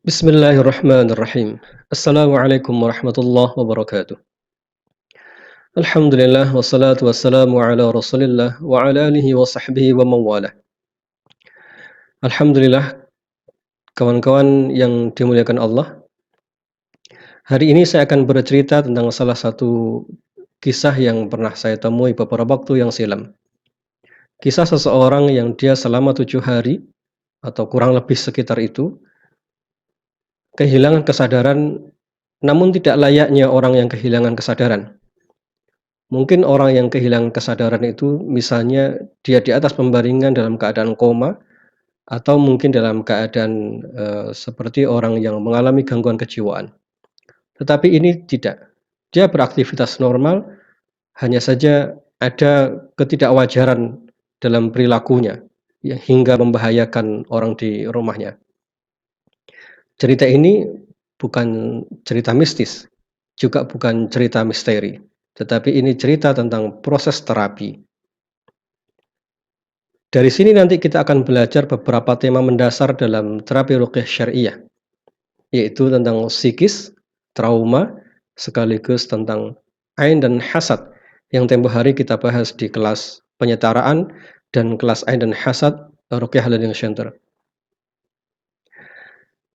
Bismillahirrahmanirrahim. Assalamualaikum warahmatullahi wabarakatuh. Alhamdulillah wassalatu wassalamu ala Rasulillah wa ala alihi wa sahbihi wa mawalah. Alhamdulillah, kawan-kawan yang dimuliakan Allah. Hari ini saya akan bercerita tentang salah satu kisah yang pernah saya temui beberapa waktu yang silam. Kisah seseorang yang dia selama 7 hari atau kurang lebih sekitar itu kehilangan kesadaran, namun tidak layaknya orang yang kehilangan kesadaran. Mungkin orang yang kehilangan kesadaran itu misalnya dia di atas pembaringan dalam keadaan koma atau mungkin dalam keadaan, seperti orang yang mengalami gangguan kejiwaan. Tetapi ini tidak. Dia beraktivitas normal, hanya saja ada ketidakwajaran dalam perilakunya ya hingga membahayakan orang di rumahnya. Cerita ini bukan cerita mistis, juga bukan cerita misteri, tetapi ini cerita tentang proses terapi. Dari sini nanti kita akan belajar beberapa tema mendasar dalam terapi ruqyah syariah, yaitu tentang psikis, trauma, sekaligus tentang ain dan hasad yang tempo hari kita bahas di kelas penyetaraan dan kelas ain dan hasad Ruqyah Learning Center.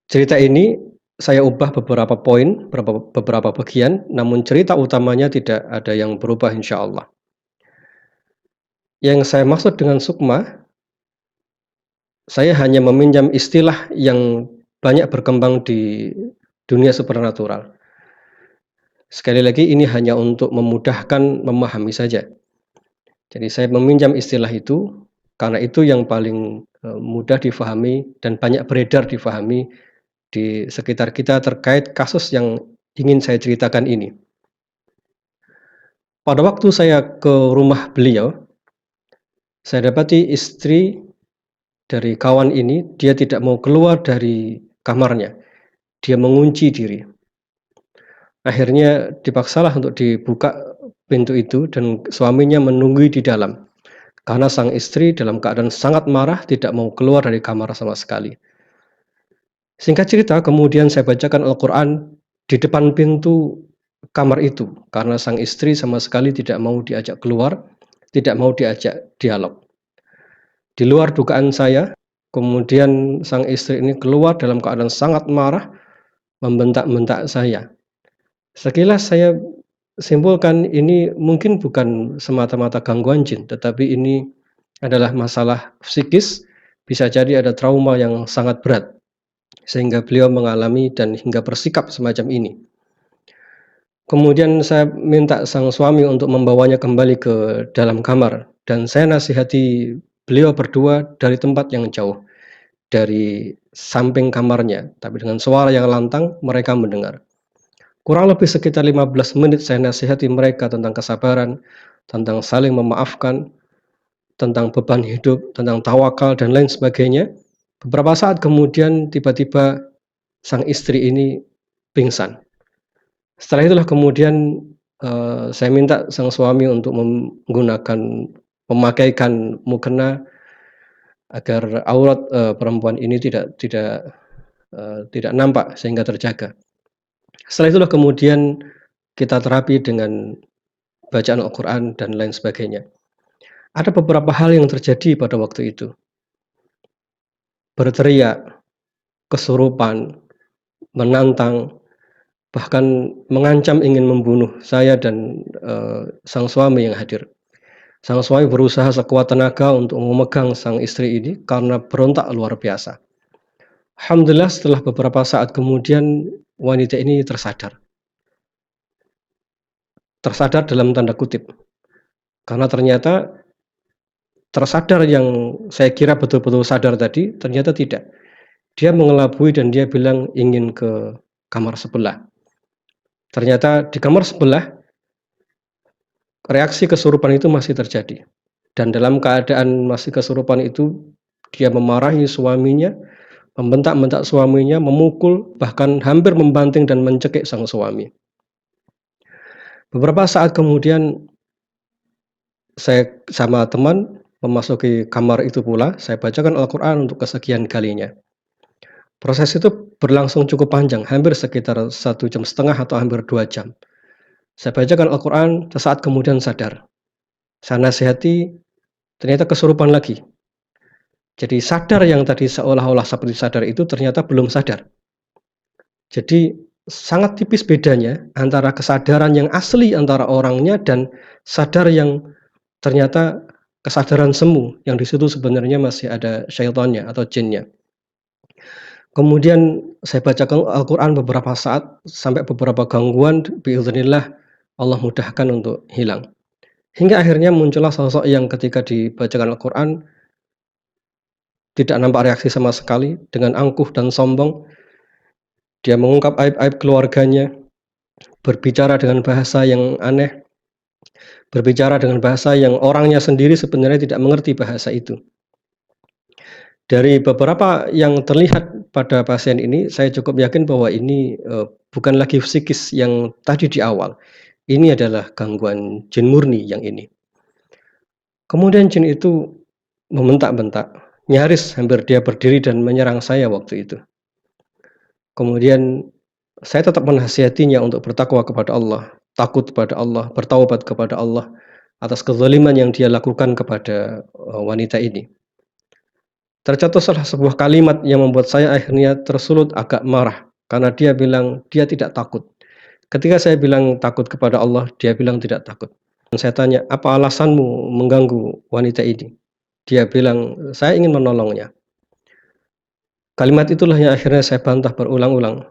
Cerita ini saya ubah beberapa poin, beberapa bagian, namun cerita utamanya tidak ada yang berubah insya Allah. Yang saya maksud dengan sukma, saya hanya meminjam istilah yang banyak berkembang di dunia supernatural. Sekali lagi ini hanya untuk memudahkan memahami saja. Jadi saya meminjam istilah itu karena itu yang paling mudah difahami dan banyak beredar difahami di sekitar kita terkait kasus yang ingin saya ceritakan ini. Pada waktu saya ke rumah beliau, saya dapati istri dari kawan ini, dia tidak mau keluar dari kamarnya. Dia mengunci diri. Akhirnya dipaksalah untuk dibuka pintu itu dan suaminya menunggu di dalam. Karena sang istri dalam keadaan sangat marah tidak mau keluar dari kamar sama sekali. Singkat cerita, kemudian saya bacakan Al-Quran di depan pintu kamar itu. Karena sang istri sama sekali tidak mau diajak keluar, tidak mau diajak dialog. Di luar dugaan saya, kemudian sang istri ini keluar dalam keadaan sangat marah, membentak-bentak saya. Sekilas saya simpulkan ini mungkin bukan semata-mata gangguan jin, tetapi ini adalah masalah psikis, bisa jadi ada trauma yang sangat berat, sehingga beliau mengalami dan hingga bersikap semacam ini. Kemudian saya minta sang suami untuk membawanya kembali ke dalam kamar, dan saya nasihati beliau berdua dari tempat yang jauh, dari samping kamarnya, tapi dengan suara yang lantang mereka mendengar. Kurang lebih sekitar 15 menit saya nasihati mereka tentang kesabaran, tentang saling memaafkan, tentang beban hidup, tentang tawakal dan lain sebagainya. Beberapa saat kemudian tiba-tiba sang istri ini pingsan. Setelah itulah kemudian saya minta sang suami untuk memakaikan mukena agar aurat perempuan ini tidak nampak sehingga terjaga. Setelah itulah kemudian kita terapi dengan bacaan Al-Quran dan lain sebagainya. Ada beberapa hal yang terjadi pada waktu itu. Berteriak, kesurupan, menantang, bahkan mengancam ingin membunuh saya dan sang suami yang hadir. Sang suami berusaha sekuat tenaga untuk memegang sang istri ini karena berontak luar biasa. Alhamdulillah setelah beberapa saat kemudian wanita ini tersadar. Tersadar dalam tanda kutip. Karena ternyata tersadar yang saya kira betul-betul sadar tadi, ternyata tidak. Dia mengelabui dan dia bilang ingin ke kamar sebelah. Ternyata di kamar sebelah, reaksi kesurupan itu masih terjadi. Dan dalam keadaan masih kesurupan itu, dia memarahi suaminya, membentak-bentak suaminya, memukul, bahkan hampir membanting dan mencekik sang suami. Beberapa saat kemudian, saya sama teman memasuki kamar itu pula, saya bacakan Al-Quran untuk kesekian kalinya. Proses itu berlangsung cukup panjang, hampir sekitar 1,5 jam atau hampir 2 jam. Saya bacakan Al-Quran, sesaat kemudian sadar. Saya nasihati, ternyata kesurupan lagi. Jadi sadar yang tadi seolah-olah seperti sadar itu ternyata belum sadar. Jadi sangat tipis bedanya antara kesadaran yang asli antara orangnya dan sadar yang ternyata kesadaran semu, yang di situ sebenarnya masih ada syaitannya atau jinnya. Kemudian saya bacakan Al-Quran beberapa saat sampai beberapa gangguan biiznillah Allah mudahkan untuk hilang. Hingga akhirnya muncullah sosok yang ketika dibacakan Al-Quran tidak nampak reaksi sama sekali, dengan angkuh dan sombong. Dia mengungkap aib-aib keluarganya, berbicara dengan bahasa yang aneh, berbicara dengan bahasa yang orangnya sendiri sebenarnya tidak mengerti bahasa itu. Dari beberapa yang terlihat pada pasien ini, saya cukup yakin bahwa ini bukan lagi psikis yang tadi di awal. Ini adalah gangguan jin murni yang ini. Kemudian jin itu membentak-bentak, nyaris hampir dia berdiri dan menyerang saya waktu itu. Kemudian saya tetap menasihatinya untuk bertakwa kepada Allah, takut kepada Allah, bertaubat kepada Allah atas kezaliman yang dia lakukan kepada wanita ini. Tercetuslah sebuah kalimat yang membuat saya akhirnya tersulut agak marah, karena dia bilang dia tidak takut. Ketika saya bilang takut kepada Allah, dia bilang tidak takut. Dan saya tanya, apa alasanmu mengganggu wanita ini? Dia bilang, saya ingin menolongnya. Kalimat itulah yang akhirnya saya bantah berulang-ulang.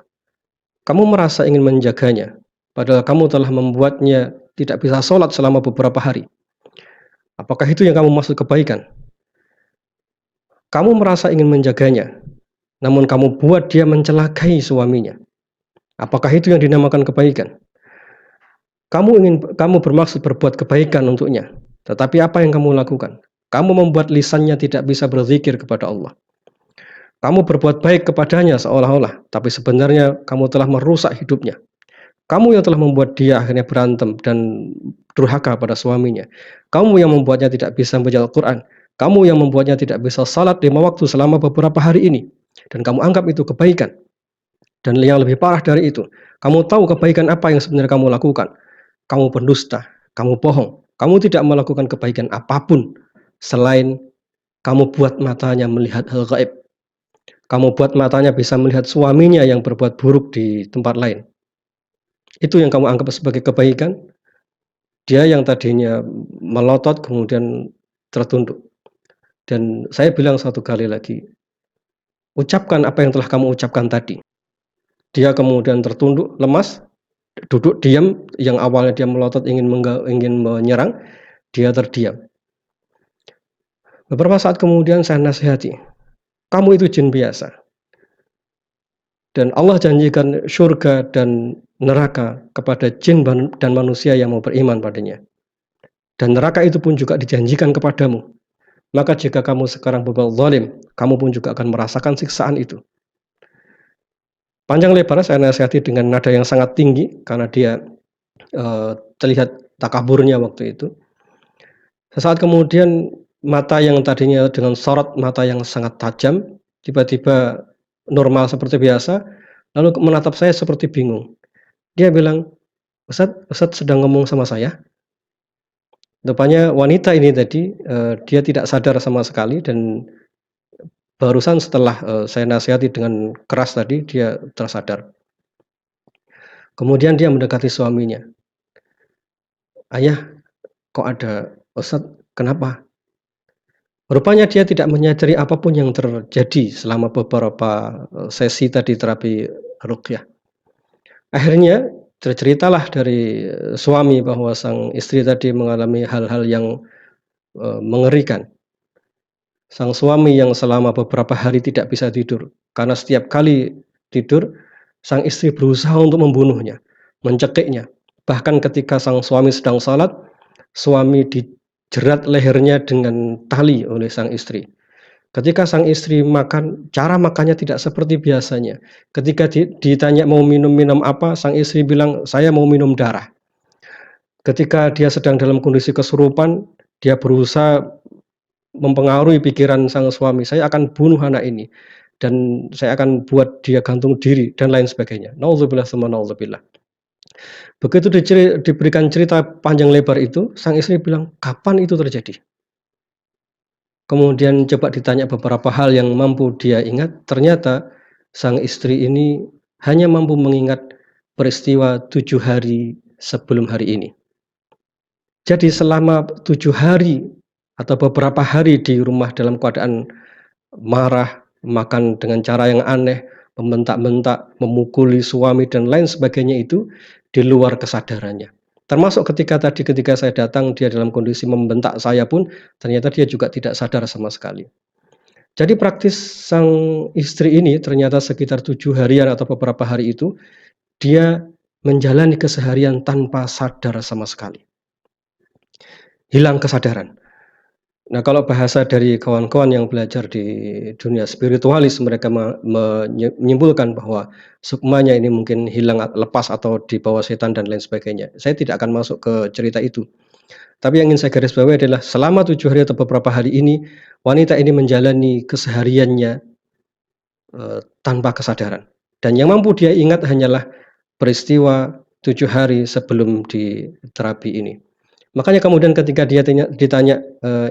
Kamu merasa ingin menjaganya, padahal kamu telah membuatnya tidak bisa sholat selama beberapa hari. Apakah itu yang kamu maksud kebaikan? Kamu merasa ingin menjaganya, namun kamu buat dia mencelakai suaminya. Apakah itu yang dinamakan kebaikan? Kamu bermaksud berbuat kebaikan untuknya, tetapi apa yang kamu lakukan? Kamu membuat lisannya tidak bisa berzikir kepada Allah. Kamu berbuat baik kepadanya seolah-olah, tapi sebenarnya kamu telah merusak hidupnya. Kamu yang telah membuat dia akhirnya berantem dan durhaka pada suaminya. Kamu yang membuatnya tidak bisa membaca Al-Quran. Kamu yang membuatnya tidak bisa salat 5 waktu selama beberapa hari ini. Dan kamu anggap itu kebaikan. Dan yang lebih parah dari itu, kamu tahu kebaikan apa yang sebenarnya kamu lakukan. Kamu pendusta, kamu bohong. Kamu tidak melakukan kebaikan apapun selain kamu buat matanya melihat hal gaib. Kamu buat matanya bisa melihat suaminya yang berbuat buruk di tempat lain. Itu yang kamu anggap sebagai kebaikan. Dia yang tadinya melotot kemudian tertunduk. Dan saya bilang satu kali lagi, ucapkan apa yang telah kamu ucapkan tadi. Dia kemudian tertunduk, lemas, duduk diam. Yang awalnya dia melotot ingin menyerang, dia terdiam. Beberapa saat kemudian saya nasihati, kamu itu jin biasa. Dan Allah janjikan surga dan neraka kepada jin dan manusia yang mau beriman padanya. Dan neraka itu pun juga dijanjikan kepadamu. Maka jika kamu sekarang berbuat zalim, kamu pun juga akan merasakan siksaan itu. Panjang lebar saya nasihati dengan nada yang sangat tinggi, karena dia terlihat takaburnya waktu itu. Sesaat kemudian mata yang tadinya dengan sorot mata yang sangat tajam, tiba-tiba normal seperti biasa, lalu menatap saya seperti bingung. Dia bilang, Ustadz sedang ngomong sama saya. Rupanya wanita ini tadi, dia tidak sadar sama sekali, dan barusan setelah saya nasihati dengan keras tadi, dia tersadar. Kemudian dia mendekati suaminya. Ayah, kok ada Ustadz, kenapa? Rupanya dia tidak menyadari apapun yang terjadi selama beberapa sesi tadi terapi ruqyah. Akhirnya ceritalah dari suami bahwa sang istri tadi mengalami hal-hal yang mengerikan. Sang suami yang selama beberapa hari tidak bisa tidur, karena setiap kali tidur, sang istri berusaha untuk membunuhnya, mencekiknya. Bahkan ketika sang suami sedang salat, suami dijerat lehernya dengan tali oleh sang istri. Ketika sang istri makan, cara makannya tidak seperti biasanya. Ketika ditanya mau minum apa, sang istri bilang, saya mau minum darah. Ketika dia sedang dalam kondisi kesurupan, dia berusaha mempengaruhi pikiran sang suami, saya akan bunuh anak ini. dan saya akan buat dia gantung diri dan lain sebagainya. Naudzubillah tsumma naudzubillah. Begitu diberikan cerita panjang lebar itu, sang istri bilang, "Kapan itu terjadi?" Kemudian coba ditanya beberapa hal yang mampu dia ingat, ternyata sang istri ini hanya mampu mengingat peristiwa 7 hari sebelum hari ini. Jadi selama 7 hari atau beberapa hari di rumah dalam keadaan marah, makan dengan cara yang aneh, membentak-bentak, memukuli suami dan lain sebagainya itu di luar kesadarannya. Termasuk ketika saya datang dia dalam kondisi membentak saya pun ternyata dia juga tidak sadar sama sekali. Jadi praktis sang istri ini ternyata sekitar 7 harian atau beberapa hari itu dia menjalani keseharian tanpa sadar sama sekali. Hilang kesadaran. Nah, kalau bahasa dari kawan-kawan yang belajar di dunia spiritualis, mereka menyimpulkan bahwa sukmanya ini mungkin hilang, lepas atau dibawa setan dan lain sebagainya. Saya tidak akan masuk ke cerita itu. Tapi yang ingin saya garis bawahi adalah selama 7 hari atau beberapa hari ini, wanita ini menjalani kesehariannya tanpa kesadaran. Dan yang mampu dia ingat hanyalah peristiwa 7 hari sebelum di terapi ini. Makanya kemudian ketika dia ditanya,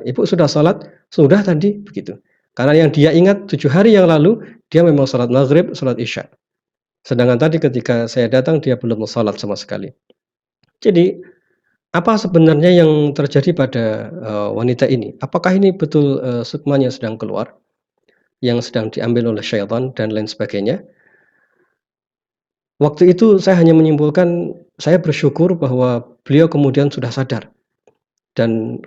"Ibu sudah sholat?" "Sudah tadi," begitu. Karena yang dia ingat 7 hari yang lalu, dia memang sholat maghrib, sholat isya. Sedangkan tadi ketika saya datang, dia belum sholat sama sekali. Jadi, apa sebenarnya yang terjadi pada wanita ini? Apakah ini betul sukmanya sedang keluar, yang sedang diambil oleh syaitan dan lain sebagainya? Waktu itu saya hanya menyimpulkan, saya bersyukur bahwa beliau kemudian sudah sadar. Dan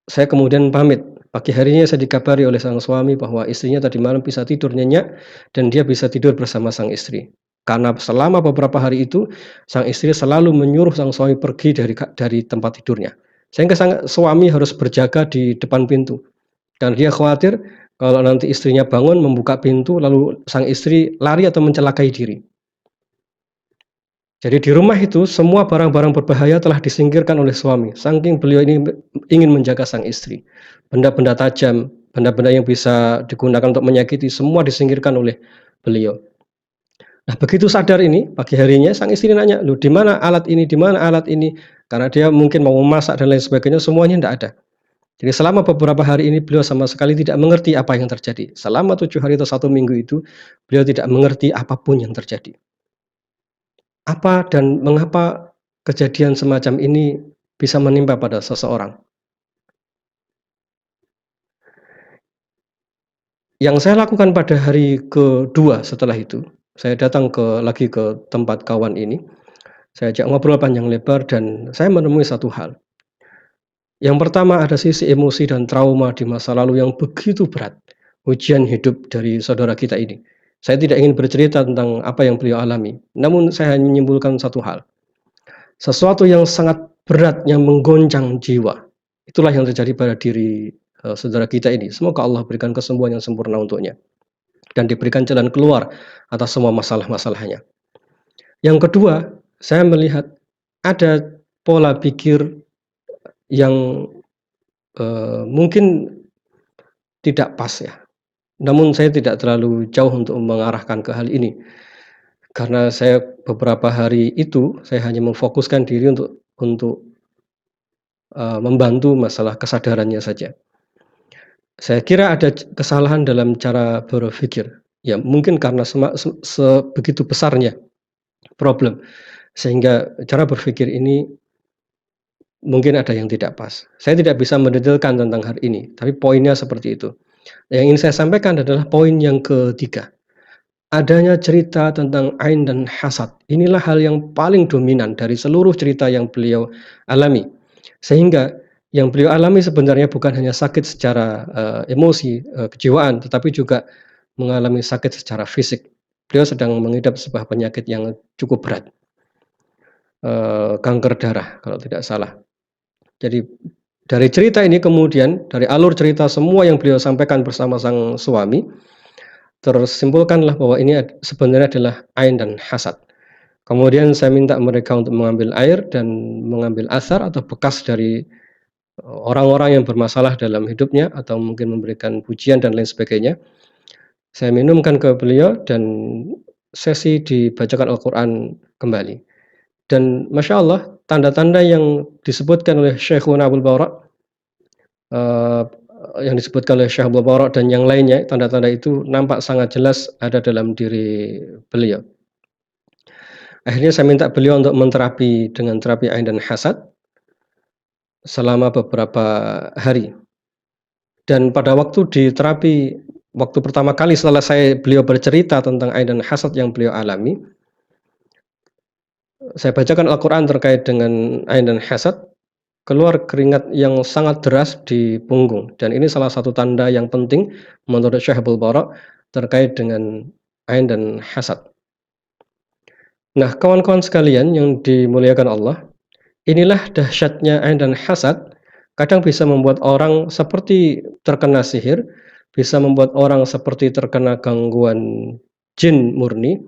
saya kemudian pamit. Pagi harinya saya dikabari oleh sang suami bahwa istrinya tadi malam bisa tidur nyenyak dan dia bisa tidur bersama sang istri. Karena selama beberapa hari itu, sang istri selalu menyuruh sang suami pergi dari tempat tidurnya. Sehingga sang suami harus berjaga di depan pintu. Dan dia khawatir kalau nanti istrinya bangun membuka pintu lalu sang istri lari atau mencelakai diri. Jadi di rumah itu semua barang-barang berbahaya telah disingkirkan oleh suami, saking beliau ini ingin menjaga sang istri. Benda-benda tajam, benda-benda yang bisa digunakan untuk menyakiti semua disingkirkan oleh beliau. Nah, begitu sadar ini, pagi harinya sang istri nanya, "Loh, di mana alat ini? Di mana alat ini?" Karena dia mungkin mau memasak dan lain sebagainya, semuanya tidak ada. Jadi selama beberapa hari ini beliau sama sekali tidak mengerti apa yang terjadi. Selama 7 hari atau 1 minggu itu, beliau tidak mengerti apapun yang terjadi. Apa dan mengapa kejadian semacam ini bisa menimpa pada seseorang? Yang saya lakukan pada hari kedua setelah itu, saya datang lagi ke tempat kawan ini, saya ajak ngobrol panjang lebar dan saya menemui satu hal. Yang pertama ada sisi emosi dan trauma di masa lalu yang begitu berat, ujian hidup dari saudara kita ini. Saya tidak ingin bercerita tentang apa yang beliau alami, namun saya hanya menyimpulkan satu hal. Sesuatu yang sangat berat yang menggoncang jiwa. Itulah yang terjadi pada diri saudara kita ini. Semoga Allah berikan kesembuhan yang sempurna untuknya dan diberikan jalan keluar atas semua masalah-masalahnya. Yang kedua, saya melihat ada pola pikir yang mungkin tidak pas ya. Namun saya tidak terlalu jauh untuk mengarahkan ke hal ini. Karena saya beberapa hari itu saya hanya memfokuskan diri untuk membantu masalah kesadarannya saja. Saya kira ada kesalahan dalam cara berpikir. Ya, mungkin karena sebegitu besarnya problem, sehingga cara berpikir ini mungkin ada yang tidak pas. Saya tidak bisa mendetailkan tentang hal ini, tapi poinnya seperti itu. Yang ingin saya sampaikan adalah poin yang ketiga. Adanya cerita tentang ain dan hasad. Inilah hal yang paling dominan dari seluruh cerita yang beliau alami. Sehingga yang beliau alami sebenarnya bukan hanya sakit secara emosi, kejiwaan, tetapi juga mengalami sakit secara fisik. Beliau sedang mengidap sebuah penyakit yang cukup berat, kanker darah kalau tidak salah. Jadi dari cerita ini kemudian, dari alur cerita semua yang beliau sampaikan bersama sang suami, tersimpulkanlah bahwa ini sebenarnya adalah ain dan hasad. Kemudian saya minta mereka untuk mengambil air dan mengambil asar atau bekas dari orang-orang yang bermasalah dalam hidupnya atau mungkin memberikan pujian dan lain sebagainya. Saya minumkan ke beliau dan sesi dibacakan Al-Quran kembali. Dan Masya Allah, tanda-tanda yang disebutkan oleh Syekhuna Abdul Barak, eee, yang disebutkan oleh Syekh Abdul Barak dan yang lainnya, tanda-tanda itu nampak sangat jelas ada dalam diri beliau. Akhirnya saya minta beliau untuk menterapi dengan terapi ain dan hasad selama beberapa hari. Dan pada waktu di terapi, waktu pertama kali setelah beliau bercerita tentang ain dan hasad yang beliau alami, saya bacakan Al-Quran terkait dengan ain dan hasad, keluar keringat yang sangat deras di punggung. Dan ini salah satu tanda yang penting menurut Syekh Abdul Barak terkait dengan ain dan hasad. Nah, kawan-kawan sekalian yang dimuliakan Allah, inilah dahsyatnya ain dan hasad. Kadang bisa membuat orang seperti terkena sihir, bisa membuat orang seperti terkena gangguan jin murni,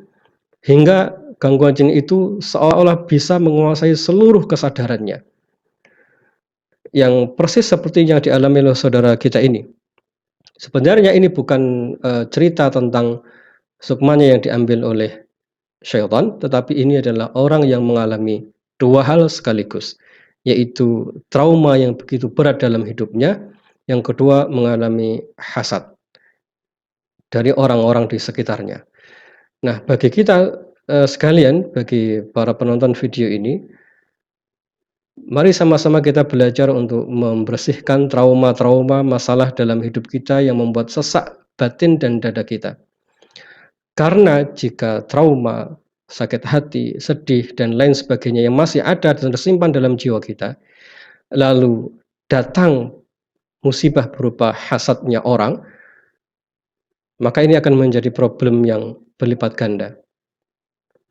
hingga gangguan jin itu seolah-olah bisa menguasai seluruh kesadarannya. Yang persis seperti yang dialami oleh saudara kita ini. Sebenarnya ini bukan cerita tentang sukmanya yang diambil oleh syaitan, tetapi ini adalah orang yang mengalami dua hal sekaligus, yaitu trauma yang begitu berat dalam hidupnya, yang kedua mengalami hasad dari orang-orang di sekitarnya. Nah, bagi kita sekalian, bagi para penonton video ini, mari sama-sama kita belajar untuk membersihkan trauma-trauma masalah dalam hidup kita yang membuat sesak batin dan dada kita. Karena jika trauma, sakit hati, sedih, dan lain sebagainya yang masih ada dan tersimpan dalam jiwa kita, lalu datang musibah berupa hasadnya orang, maka ini akan menjadi problem yang berlipat ganda.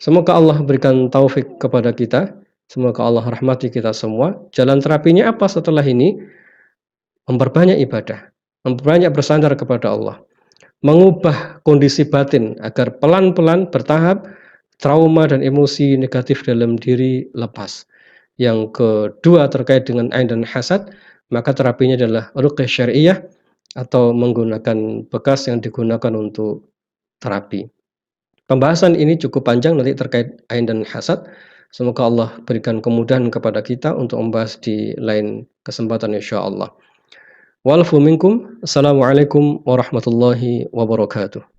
Semoga Allah berikan taufik kepada kita, semoga Allah rahmati kita semua. Jalan terapinya apa setelah ini? Memperbanyak ibadah, memperbanyak bersandar kepada Allah, mengubah kondisi batin agar pelan-pelan bertahap trauma dan emosi negatif dalam diri lepas. Yang kedua terkait dengan ain dan hasad, maka terapinya adalah ruqyah syariah atau menggunakan bekas yang digunakan untuk terapi. Pembahasan ini cukup panjang nanti terkait ain dan hasad. Semoga Allah berikan kemudahan kepada kita untuk membahas di lain kesempatan insyaallah. Wa'alaikum minkum. Assalamualaikum warahmatullahi wabarakatuh.